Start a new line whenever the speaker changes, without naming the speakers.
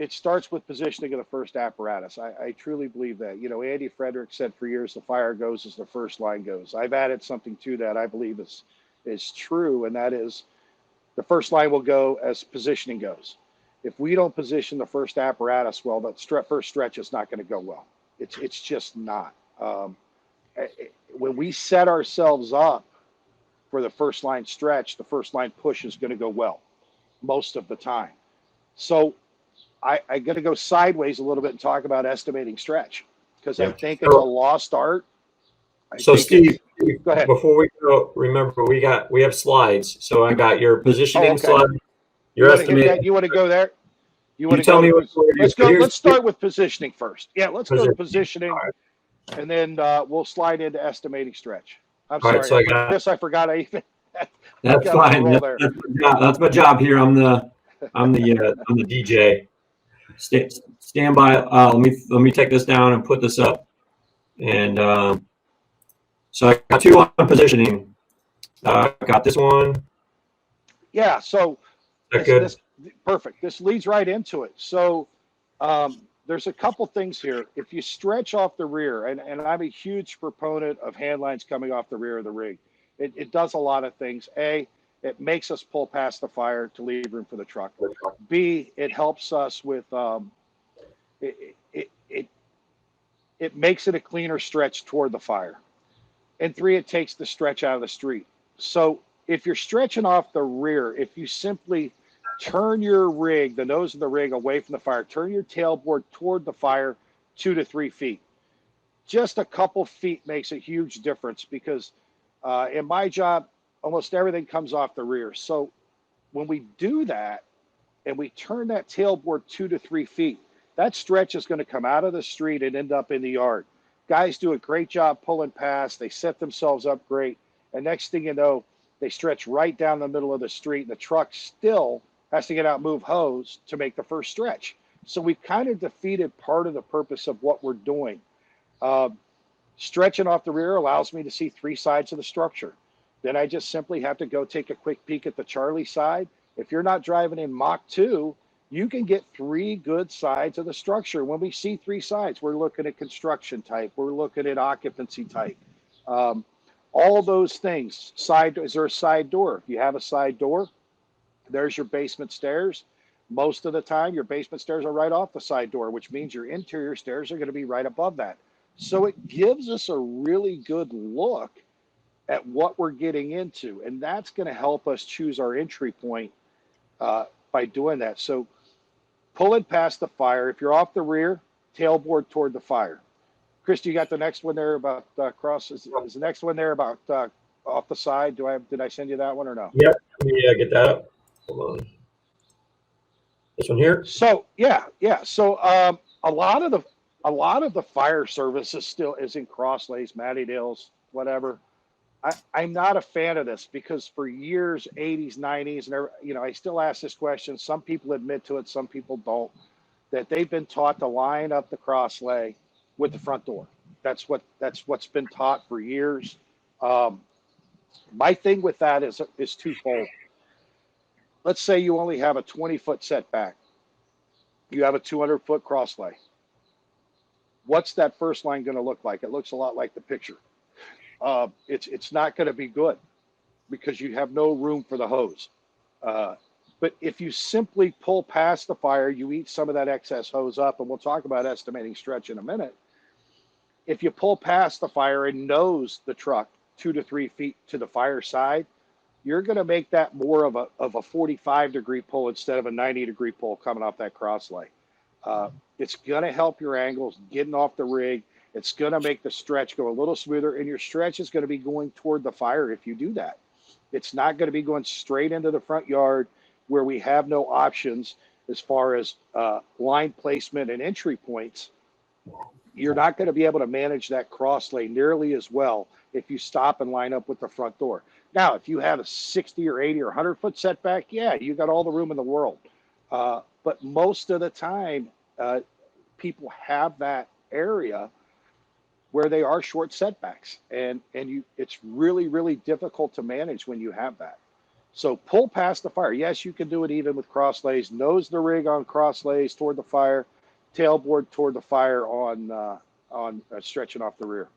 it starts with positioning of the first apparatus. I truly believe that. You know, Andy Frederick said for years, the fire goes as the first line goes. I've added something to that I believe is true, and that is the first line will go as positioning goes. If we don't position the first apparatus well, that first stretch is not going to go well. It's just not. When we set ourselves up for the first line stretch, the first line push is going to go well most of the time. So I got to go sideways a little bit and talk about estimating stretch because I
Yeah.
think it's a lost art.
So Steve,
go ahead.
before we go, remember we have slides. So I got your positioning slide,
You
your
want to hit
estimate.
that? You want to go there? You want to
tell
go
me
to,
what
let's go. Let's start with positioning first. Yeah, let's go to positioning,
right.
and then we'll slide into estimating stretch. I'm
All
sorry,
right, so
Chris. I forgot I even.
That's fine. That's my job here. I'm the DJ. Stand by. Let me take this down and put this up. And so I got two on positioning. Got this one.
Yeah. So
this
perfect. This leads right into it. So there's a couple things here. If you stretch off the rear, and I'm a huge proponent of hand lines coming off the rear of the rig, it does a lot of things. A, it makes us pull past the fire to leave room for the truck. B, it helps us with it makes it a cleaner stretch toward the fire. And three, it takes the stretch out of the street. So if you're stretching off the rear, if you simply turn your rig, the nose of the rig away from the fire, turn your tailboard toward the fire 2 to 3 feet. Just a couple feet makes a huge difference because in my job, almost everything comes off the rear. So when we do that and we turn that tailboard 2 to 3 feet, that stretch is going to come out of the street and end up in the yard. Guys do a great job pulling past. They set themselves up great. And next thing you know, they stretch right down the middle of the street. And the truck still has to get out and move hose to make the first stretch. So we kind of defeated part of the purpose of what we're doing. Stretching off the rear allows me to see 3 sides of the structure. Then I just simply have to go take a quick peek at the Charlie side. If you're not driving in Mach 2, you can get 3 good sides of the structure. When we see 3 sides, we're looking at construction type. We're looking at occupancy type. All those things. Is there a side door? If you have a side door, there's your basement stairs. Most of the time, your basement stairs are right off the side door, which means your interior stairs are going to be right above that. So it gives us a really good look at what we're getting into. And that's going to help us choose our entry point by doing that. So pull it past the fire. If you're off the rear, tailboard toward the fire. Chris, you got the next one there about cross? Is the next one there about off the side? Did I send you that one or no?
Yep. Yeah, get that up. Hold on. This one here.
So yeah. So a lot of the fire service is in Crosslays, Matty Dales, whatever. I'm not a fan of this because for years, 80s, 90s, and I still ask this question. Some people admit to it, some people don't. That they've been taught to line up the crosslay with the front door. That's what's been taught for years. My thing with that is twofold. Let's say you only have a 20-foot setback. You have a 200-foot crosslay. What's that first line going to look like? It looks a lot like the picture. It's not going to be good because you have no room for the hose. But if you simply pull past the fire, you eat some of that excess hose up, and we'll talk about estimating stretch in a minute. If you pull past the fire and nose the truck 2 to 3 feet to the fire side, you're going to make that more of a 45-degree pull instead of a 90-degree pull coming off that crosslay. It's going to help your angles getting off the rig. It's going to make the stretch go a little smoother, and your stretch is going to be going toward the fire if you do that. It's not going to be going straight into the front yard where we have no options as far as line placement and entry points. You're not going to be able to manage that cross lane nearly as well if you stop and line up with the front door. Now, if you have a 60 or 80 or 100-foot setback, yeah, you got all the room in the world. But most of the time, people have that area where they are short setbacks, and it's really, really difficult to manage when you have that. So pull past the fire. Yes, you can do it even with cross lays. Nose the rig on cross lays toward the fire, tailboard toward the fire on stretching off the rear.